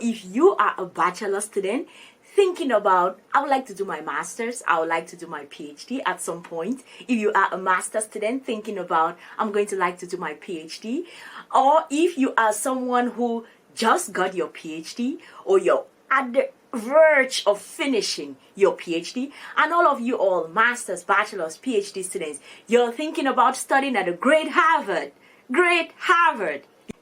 If you are a bachelor student thinking about, I would like to do my master's, I would like to do my PhD at some point. If you are a master student thinking about, I'm going to like to do my PhD. Or if you are someone who just got your PhD, or you're at the verge of finishing your PhD, and all of you all masters, bachelors, PhD students, you're thinking about studying at a great Harvard,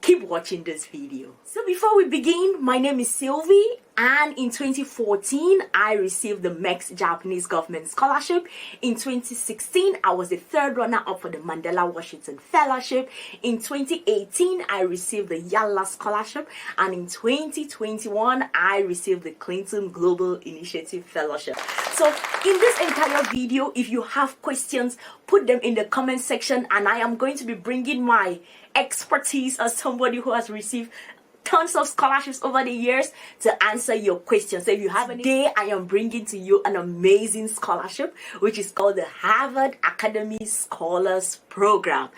keep watching this video. So before we begin, my name is Sylvie, and in 2014 I received the MEX Japanese Government Scholarship. In 2016 I was the third runner-up for the Mandela Washington Fellowship. In 2018 I received the Yalla Scholarship, and in 2021 I received the Clinton Global Initiative Fellowship. So in this entire video, if you have questions, put them in the comment section, and I am going to be bringing my expertise as somebody who has received tons of scholarships over the years to answer your questions. So if you have any, today I am bringing to you an amazing scholarship which is called the Harvard Academy Scholars Program.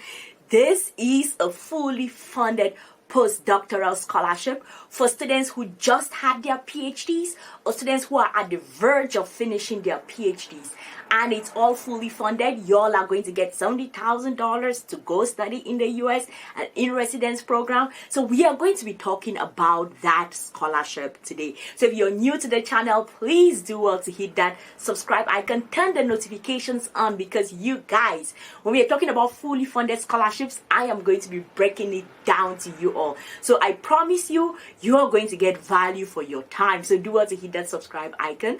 This is a fully funded postdoctoral scholarship for students who just had their PhDs or students who are at the verge of finishing their PhDs. And it's all fully funded. Y'all are going to get $70,000 to go study in the US and in residence program. So we are going to be talking about that scholarship today. So if you're new to the channel, please do well to hit that subscribe icon, turn the notifications on, because you guys, when we are talking about fully funded scholarships, I am going to be breaking it down to you all. So I promise you, you are going to get value for your time. So do well to hit that subscribe icon.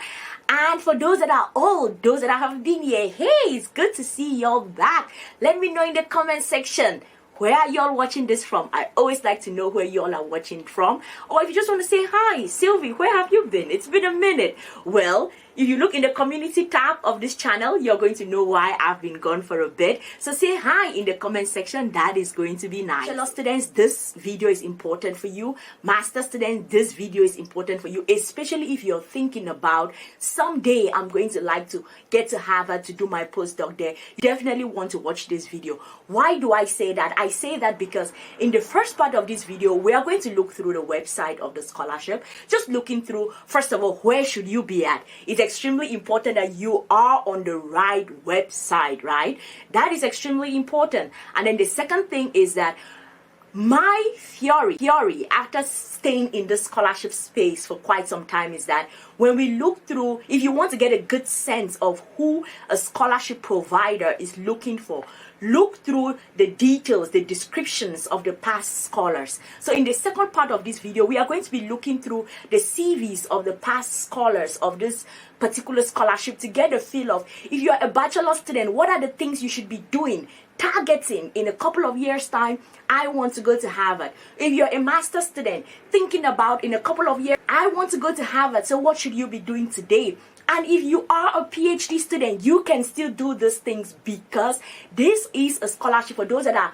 And for those that are old, those that have been here, hey, it's good to see y'all back. Let me know in the comment section, where are y'all watching this from? I always like to know where y'all are watching from. Or if you just want to say hi, Sylvie, where have you been? It's been a minute. Well, if you look in the community tab of this channel, you're going to know why I've been gone for a bit. So say hi in the comment section. That is going to be nice. Bachelor students, this video is important for you. Master students, this video is important for you, especially if you're thinking about someday I'm going to like to get to Harvard to do my postdoc there. You definitely want to watch this video. Why do I say that? I say that because in the first part of this video, we are going to look through the website of the scholarship. Just looking through, first of all, where should you be at? It's extremely important that you are on the right website, right? That is extremely important. And then the second thing is that my theory after staying in the scholarship space for quite some time is that when we look through, if you want to get a good sense of who a scholarship provider is looking for, look through the details, the descriptions of the past scholars. So in the second part of this video, we are going to be looking through the CVs of the past scholars of this particular scholarship to get a feel of, if you're a bachelor student, what are the things you should be doing, targeting in a couple of years time. I want to go to Harvard. If you're a master student thinking about, in a couple of years, I want to go to Harvard, so what should you be doing today? And if you are a PhD student, you can still do these things, because this is a scholarship for those that are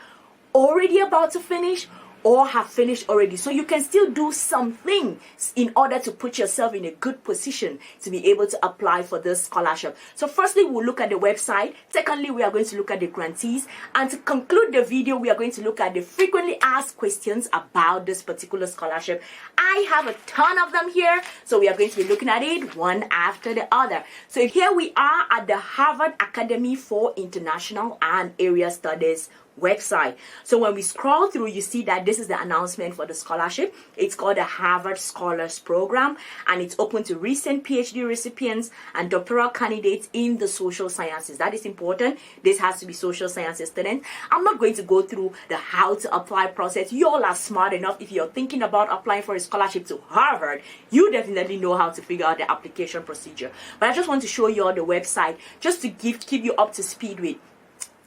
already about to finish or have finished already. So you can still do something in order to put yourself in a good position to be able to apply for this scholarship. So firstly, we'll look at the website. Secondly, we are going to look at the grantees. And to conclude the video, we are going to look at the frequently asked questions about this particular scholarship. I have a ton of them here, so we are going to be looking at it one after the other. So here we are at the Harvard Academy for International and Area Studies website. So when we scroll through, you see that this is the announcement for the scholarship. It's called the Harvard Scholars Program, and it's open to recent PhD recipients and doctoral candidates in the social sciences. That is important. This has to be social sciences students. I'm not going to go through the how to apply process. You all are smart enough. If you're thinking about applying for a scholarship to Harvard, you definitely know how to figure out the application procedure. But I just want to show you all the website just to keep you up to speed with,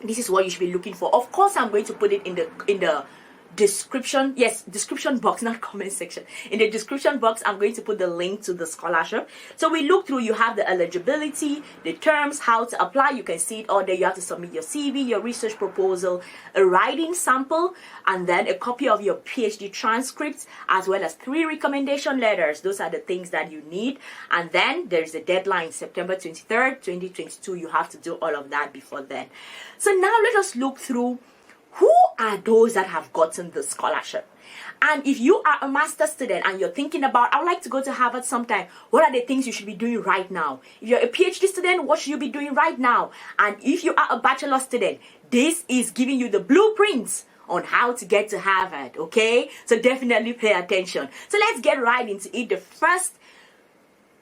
this is what you should be looking for. Of course, I'm going to put it in the description, yes, description box, not comment section. In the description box, I'm going to put the link to the scholarship. So we look through, you have the eligibility, the terms, how to apply. You can see it all there. You have to submit your CV, your research proposal, a writing sample, and then a copy of your PhD transcripts, as well as 3 recommendation letters. Those are the things that you need. And then there's a deadline, September 23rd, 2022. You have to do all of that before then. So now let us look through who are those that have gotten the scholarship. And if you are a master's student and you're thinking about, I would like to go to Harvard sometime, what are the things you should be doing right now? If you're a PhD student, what should you be doing right now? And if you are a bachelor student, this is giving you the blueprints on how to get to Harvard, okay? So definitely pay attention. So let's get right into it. The first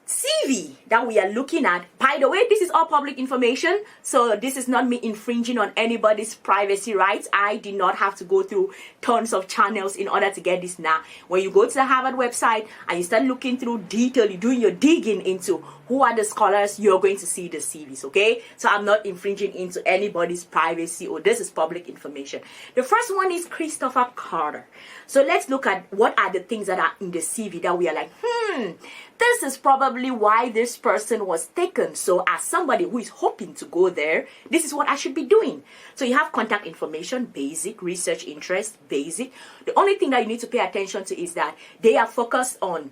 CV that we are looking at, by the way, this is all public information, so this is not me infringing on anybody's privacy rights. I did not have to go through tons of channels in order to get this. Now when you go to the Harvard website and you start looking through detail, you're doing your digging into who are the scholars, you're going to see the CVs, okay? So I'm not infringing into anybody's privacy, or this is public information. The first one is Christopher Carter. So let's look at what are the things that are in the CV that we are like, this is probably why this person was taken. So as somebody who is hoping to go there, this is what I should be doing. So you have contact information, basic, research interest, basic. The only thing that you need to pay attention to is that they are focused on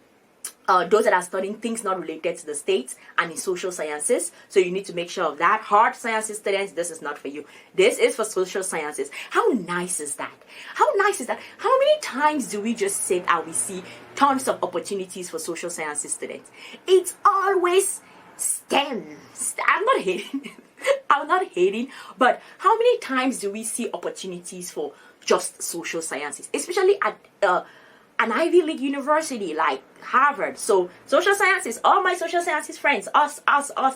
those that are studying things not related to the States and in social sciences. So you need to make sure of that. Hard sciences students, this is not for you. This is for social sciences. How nice is that? How nice is that? How many times do we just sit and we see tons of opportunities for social sciences students? It's always STEM. I'm not hating. I'm not hating. But how many times do we see opportunities for just social sciences? Especially at an Ivy League university like Harvard. So social sciences, all my social sciences friends, us,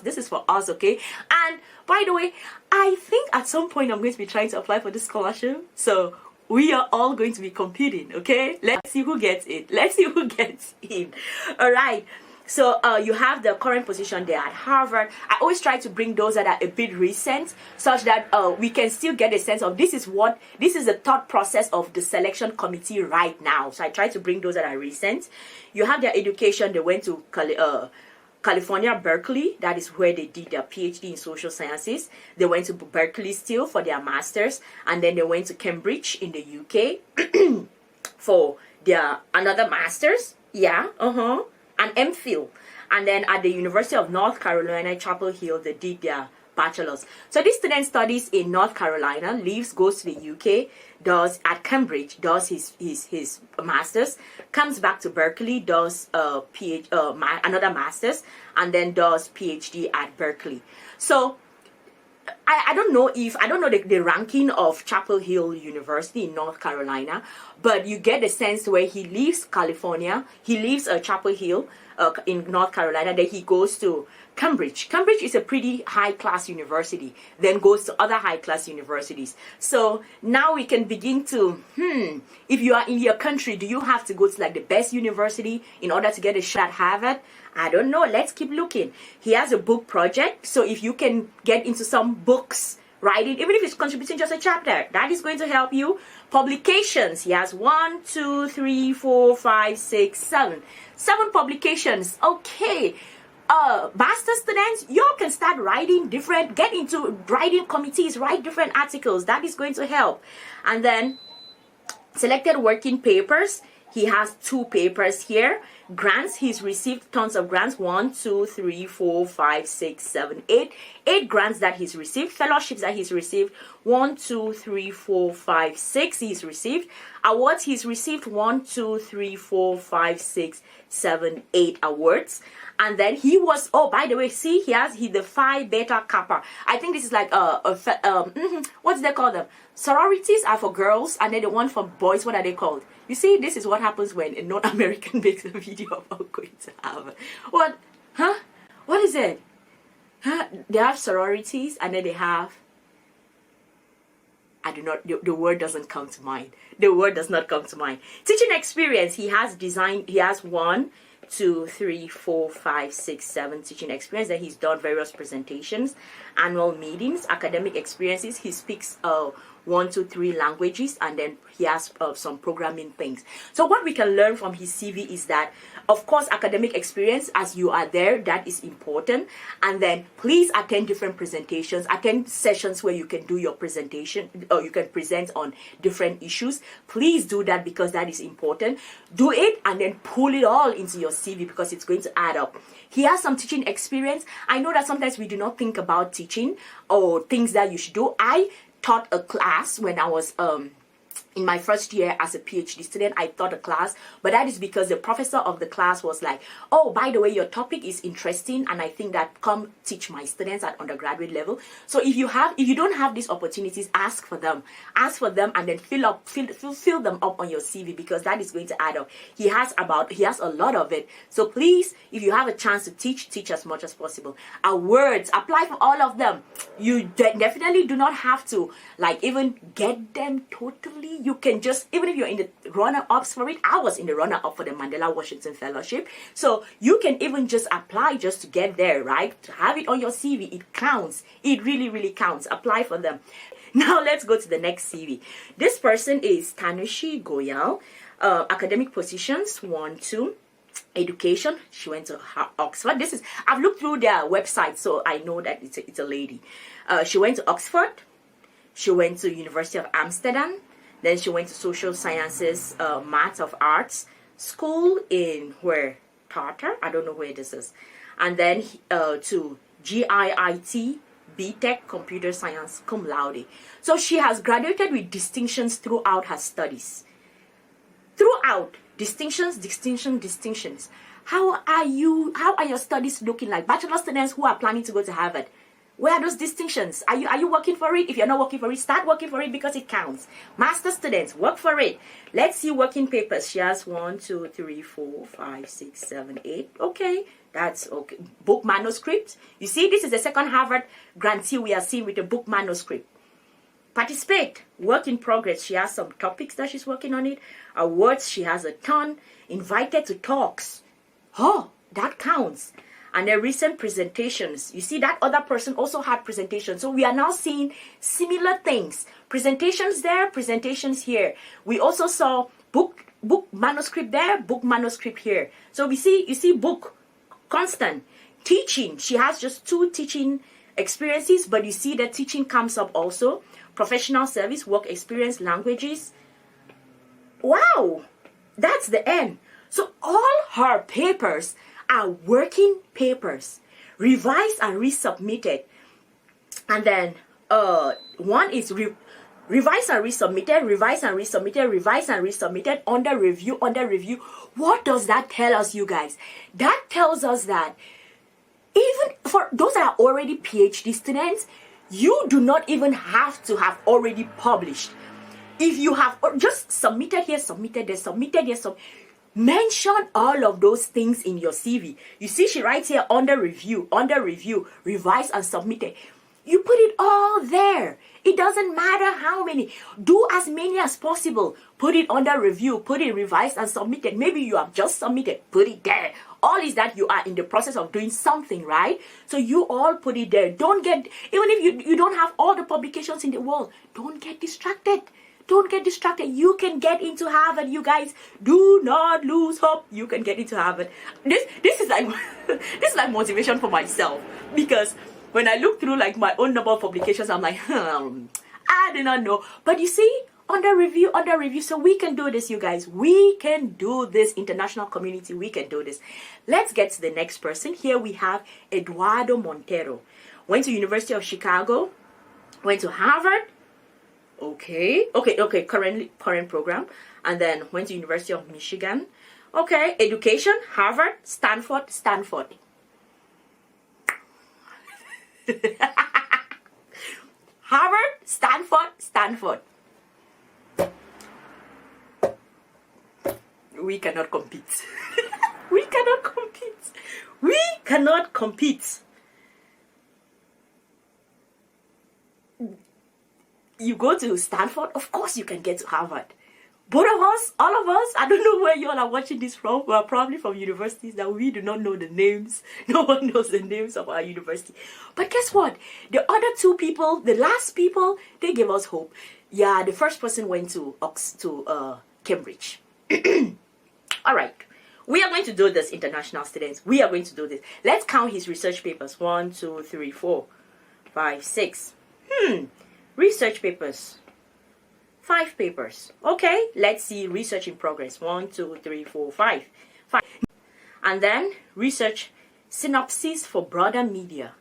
this is for us, okay? And by the way, I think at some point I'm going to be trying to apply for this scholarship. So we are all going to be competing, okay? Let's see who gets it. Let's see who gets in. All right. So you have the current position there at Harvard. I always try to bring those that are a bit recent, such that we can still get a sense of this is the thought process of the selection committee right now. So I try to bring those that are recent. You have their education. They went to California, Berkeley. That is where they did their PhD in social sciences. They went to Berkeley still for their masters, and then they went to Cambridge in the UK for their another masters. Yeah, an MPhil. And then at the University of North Carolina, Chapel Hill, they did their bachelor's. So this student studies in North Carolina, leaves, goes to the UK, does at Cambridge, does his master's, comes back to Berkeley, does another master's, and then does PhD at Berkeley. So I don't know the ranking of Chapel Hill University in North Carolina, but you get the sense where he leaves California, he leaves Chapel Hill in North Carolina, then he goes to Cambridge. Cambridge is a pretty high-class university, then goes to other high-class universities. So now we can begin to, if you are in your country, do you have to go to like the best university in order to get a shot at Harvard? I don't know. Let's keep looking. He has a book project. So if you can get into some books, writing, even if it's contributing just a chapter, that is going to help you. Publications. He has 1, 2, 3, 4, 5, 6, 7. 7 publications. Okay. Master students, you all can start writing get into writing committees, write different articles. That is going to help. And then selected working papers. He has 2 papers here. Grants, he's received tons of grants. 1, 2, 3, 4, 5, 6, 7, 8. 8 grants that he's received. Fellowships that he's received. 1, 2, 3, 4, 5, 6 he's received. Awards, he's received 1, 2, 3, 4, 5, 6, 7, 8 awards. And then he was, oh, by the way, see, he the Phi Beta Kappa. I think this is like what do they call them? Sororities are for girls, and then the one for boys, what are they called? You see, this is what happens when a non-American makes a video about going to Harvard. What? Huh? What is it? Huh? They have sororities, and then they have, I do not, the word doesn't come to mind. The word does not come to mind. Teaching experience, he has 1, 2, 3, 4, 5, 6, 7 teaching experience. That he's done various presentations, annual meetings, academic experiences. He speaks 1, 2, 3 languages, and then he has some programming things. So what we can learn from his CV is that, of course, academic experience, as you are there, that is important. And then please attend different presentations, attend sessions where you can do your presentation, or you can present on different issues. Please do that, because that is important. Do it and then pull it all into your CV, because it's going to add up. He has some teaching experience. I know that sometimes we do not think about teaching or things that you should do. I taught a class when I was in my first year as a PhD student, I taught a class, but that is because the professor of the class was like, oh, by the way, your topic is interesting, and I think that come teach my students at undergraduate level. So if you don't have these opportunities, ask for them, and then fill them up on your CV, because that is going to add up. He has a lot of it. So please, if you have a chance to teach as much as possible. Awards, apply for all of them. You definitely do not have to like even get them totally. You can just, even if you're in the runner-ups for it, I was in the runner-up for the Mandela Washington Fellowship. So you can even just apply just to get there, right? To have it on your CV, it counts. It really, really counts. Apply for them. Now let's go to the next CV. This person is Tanushi Goyal. Academic positions, 1, 2. Education, she went to Oxford. I've looked through their website, so I know that it's a lady. She went to Oxford. She went to University of Amsterdam. Then she went to Social Sciences, Maths of Arts School in Tartar? I don't know where this is. And then to GIIT, BTech, Computer Science, cum laude. So she has graduated with distinctions throughout her studies. Throughout, distinctions. How are your studies looking like? Bachelor students who are planning to go to Harvard, where are those distinctions? Are you working for it? If you're not working for it, start working for it, because it counts. Master students, work for it. Let's see working papers. She has 1, 2, 3, 4, 5, 6, 7, 8. Okay, that's okay. Book manuscript. You see, this is the second Harvard grantee we are seeing with a book manuscript. Participate. Work in progress. She has some topics that she's working on it. Awards, she has a ton. Invited to talks. Oh, that counts. And the recent presentations. You see, that other person also had presentations. So we are now seeing similar things. Presentations there, presentations here. We also saw book manuscript there, book manuscript here. So you see book, constant. Teaching. She has just 2 teaching experiences, but you see that teaching comes up also. Professional service, work experience, languages. Wow, that's the end. So all her papers are working papers, revised and resubmitted. And then one is revised and resubmitted, revised and resubmitted, revised and resubmitted, under review. What does that tell us, you guys? That tells us that even for those that are already PhD students, you do not even have to have already published. If you have just submitted here, submitted there, submitted here, mention all of those things in your CV. You see, she writes here under review, revised and submitted. You put it all there. It doesn't matter how many. Do as many as possible. Put it under review, put it revised and submitted. Maybe you have just submitted, put it there. All is that you are in the process of doing something, right? So you all put it there. Don't get, even if you don't have all the publications in the world, don't get distracted. Don't get distracted. You can get into Harvard, you guys. Do not lose hope. You can get into Harvard. This is like this is like motivation for myself, because when I look through like my own number of publications, I'm like, I do not know. But you see, under review. So we can do this, you guys. We can do this, international community. We can do this. Let's get to the next person. Here we have Eduardo Montero. Went to University of Chicago. Went to Harvard. Okay. Current program. And then went to University of Michigan. Okay. Education, Harvard, Stanford. Harvard, Stanford. We cannot compete. We cannot compete. You go to Stanford, of course you can get to Harvard. Both of us, all of us, I don't know where you all are watching this from. We are probably from universities that we do not know the names. No one knows the names of our university. But guess what? The other 2 people, the last people, they gave us hope. Yeah, the first person went to Cambridge. All right. We are going to do this, international students. We are going to do this. Let's count his research papers. 1, 2, 3, 4, 5, 6. Research papers. 5 papers. Okay, let's see research in progress. 1, 2, 3, 4, 5. And then research synopsis for broader media.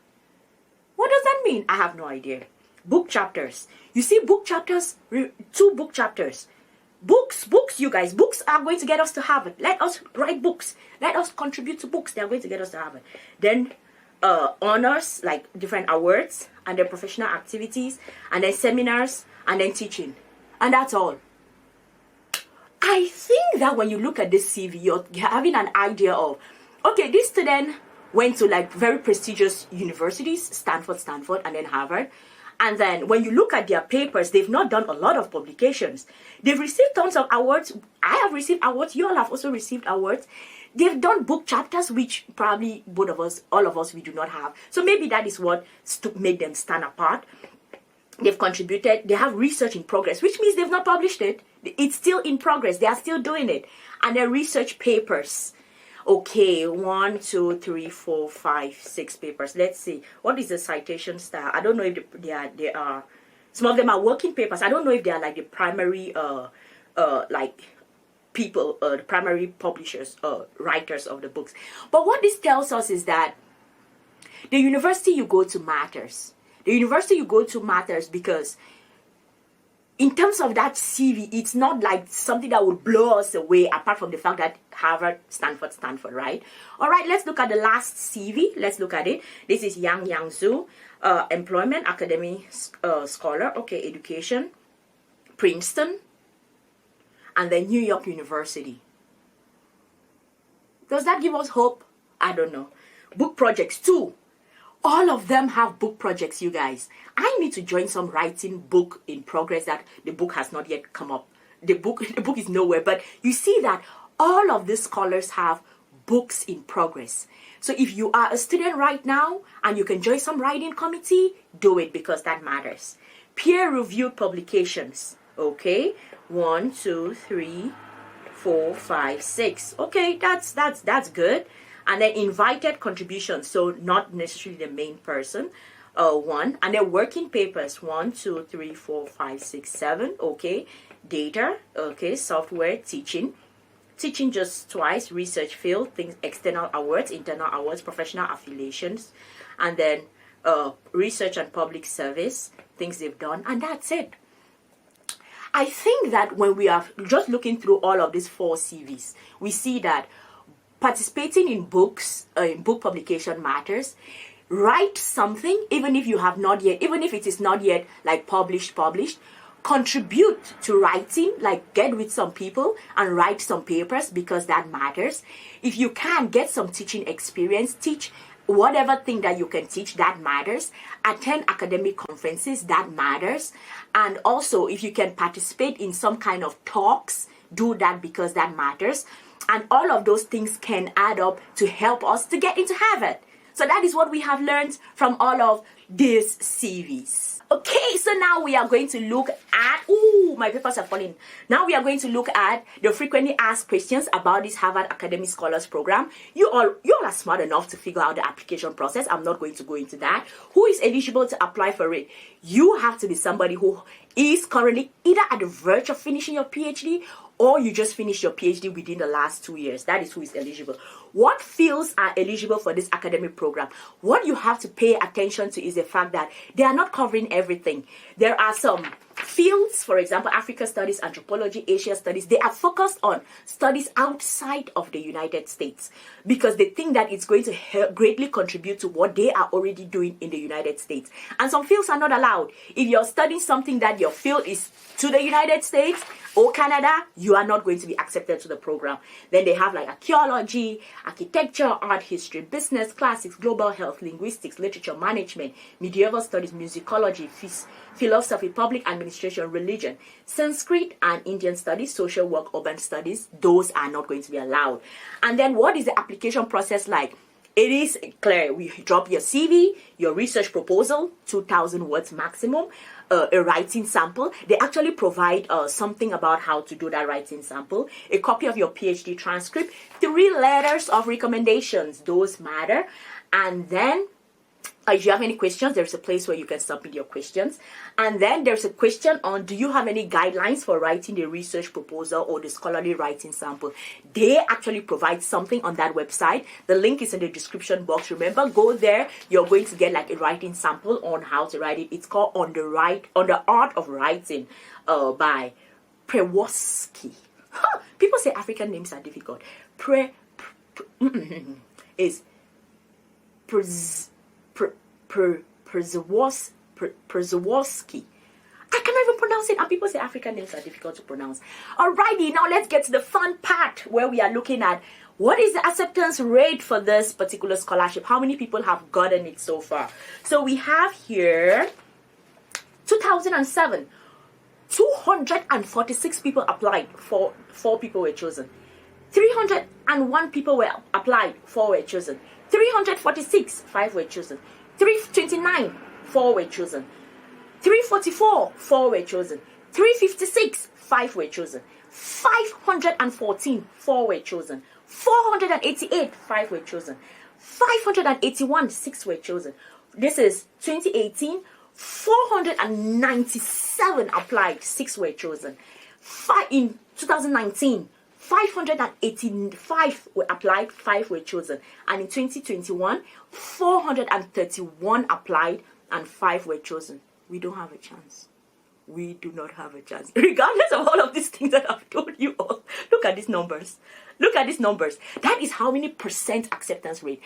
What does that mean? I have no idea. book chapters. You see book chapters, 2 book chapters. Books, you guys. Books are going to get us to Harvard. Let us write books. Let us contribute to books. They are going to get us to Harvard. Then honors, like different awards, and then professional activities, and then seminars, and then teaching. And that's all. I think that when you look at this CV, you're having an idea of, okay, this student went to like very prestigious universities, Stanford, and then Harvard. And then when you look at their papers, they've not done a lot of publications. They've received tons of awards. I have received awards. You all have also received awards. They've done book chapters, which probably both of us, all of us, we do not have. So maybe that is what made them stand apart. They've contributed. They have research in progress, which means they've not published it. It's still in progress. They are still doing it. And their research papers. Okay, 1, 2, 3, 4, 5, 6 papers. Let's see. What is the citation style? I don't know if they are. Some of them are working papers. I don't know if they are like the primary like people, the primary publishers, writers of the books. But what this tells us is that the university you go to matters. The university you go to matters because in terms of that CV, it's not like something that will blow us away apart from the fact that Harvard, Stanford, right? All right, let's look at the last CV. Let's look at it. This is Yang Zhu, employment, academy scholar, okay, education, Princeton, and then New York University. Does that give us hope? I don't know. Book projects too. All of them have book projects, you guys. I need to join some writing book in progress that the book has not yet come up. The book is nowhere, but you see that all of these scholars have books in progress. So if you are a student right now and you can join some writing committee, do it because that matters. Peer-reviewed publications. Okay, 1, 2, 3, 4, 5, 6. Okay, that's good. And then invited contributions, so not necessarily the main person. 1, and then working papers. 1, 2, 3, 4, 5, 6, 7. Okay, data. Okay, software, teaching just twice. Research field, things, external awards, internal awards, professional affiliations, and then research and public service, things they've done, and that's it. I think that when we are just looking through all of these 4 CVs, we see that participating in books, in book publication matters. Write something, even if it is not yet like published. Contribute to writing, like get with some people and write some papers because that matters. If you can get some teaching experience, teach whatever thing that you can teach, that matters. Attend academic conferences, that matters. And also, if you can participate in some kind of talks, do that because that matters. And all of those things can add up to help us to get into Harvard. So that is what we have learned from all of these CVs. Okay, so now we are going to look at, my papers are falling. Now we are going to look at the frequently asked questions about this Harvard Academic Scholars Program. You all are smart enough to figure out the application process. I'm not going to go into that. Who is eligible to apply for it? You have to be somebody who is currently either at the verge of finishing your PhD or you just finished your PhD within the last 2 years. That is who is eligible. What fields are eligible for this academic program? What you have to pay attention to is the fact that they are not covering everything. There are some fields, for example, Africa Studies, Anthropology, Asia Studies. They are focused on studies outside of the United States because they think that it's going to greatly contribute to what they are already doing in the United States. And some fields are not allowed. If you're studying something that your field is to the United States or Canada, you are not going to be accepted to the program. Then they have like archaeology, architecture, art history, business, classics, global health, linguistics, literature, management, medieval studies, musicology, philosophy, public administration, religion, Sanskrit and Indian studies, social work, urban studies. Those are not going to be allowed. And then what is the application process like? It is clear. We drop your CV, your research proposal, 2,000 words maximum, a writing sample. They actually provide something about how to do that writing sample, a copy of your PhD transcript, 3 letters of recommendations. Those matter. And then If you have any questions, there's a place where you can submit your questions. And then there's a question on, do you have any guidelines for writing the research proposal or the scholarly writing sample? They actually provide something on that website. The link is in the description box. Remember, go there. You're going to get like a writing sample on how to write it. It's called On the Art of Writing by Przeworski. People say African names are difficult. Is Przeworski. I cannot even pronounce it, and people say African names are difficult to pronounce. Alrighty, now let's get to the fun part where we are looking at what is the acceptance rate for this particular scholarship. How many people have gotten it so far? So we have here 2007. 246 people applied, 4 people were chosen. 301 people were applied, 4 were chosen. 346, 5 were chosen. 329, 4 were chosen. 344, 4 were chosen. 356, 5 were chosen. 514, 4 were chosen. 488, 5 were chosen. 581, 6 were chosen. This is 2018. 497 applied, 6 were chosen. In 2019, 585 were applied, 5 were chosen. And in 2021, 431 applied and 5 were chosen. We don't have a chance. We do not have a chance. Regardless of all of these things that I've told you all, look at these numbers. Look at these numbers. That is how many percent acceptance rate.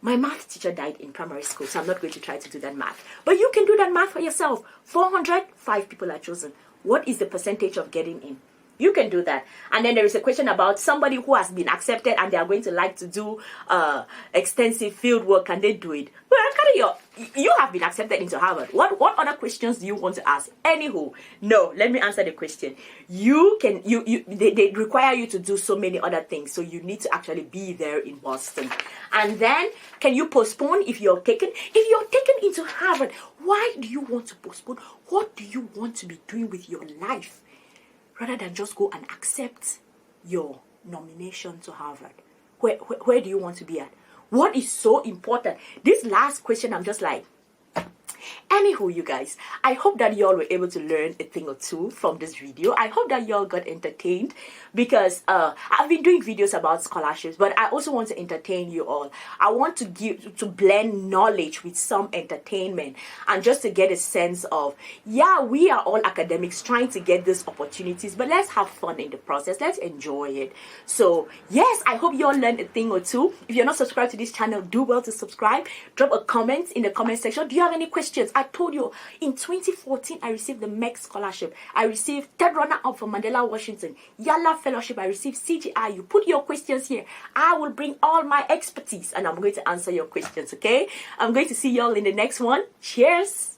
My math teacher died in primary school, so I'm not going to try to do that math. But you can do that math for yourself. 405 people are chosen. What is the percentage of getting in? You can do that. And then there is a question about somebody who has been accepted and they are going to like to do extensive field work. Can they do it? Well, you have been accepted into Harvard. What other questions do you want to ask? Anywho, no, let me answer the question. They require you to do so many other things. So you need to actually be there in Boston. And then, can you postpone if you're taken? If you're taken into Harvard, why do you want to postpone? What do you want to be doing with your life? Rather than just go and accept your nomination to Harvard. Where do you want to be at? What is so important? This last question, I'm just like, anywho, you guys, I hope that y'all were able to learn a thing or two from this video. I hope that y'all got entertained because I've been doing videos about scholarships, but I also want to entertain you all. I want to blend knowledge with some entertainment and just to get a sense of, yeah, we are all academics trying to get these opportunities, but let's have fun in the process. Let's enjoy it. So yes, I hope you all learned a thing or two. If you're not subscribed to this channel, do well to subscribe. Drop a comment in the comment section. Do you have any questions? I told you, in 2014, I received the MEC scholarship. I received third runner-up for Mandela Washington. Yala Fellowship. I received CGI. You put your questions here. I will bring all my expertise and I'm going to answer your questions, okay? I'm going to see y'all in the next one. Cheers!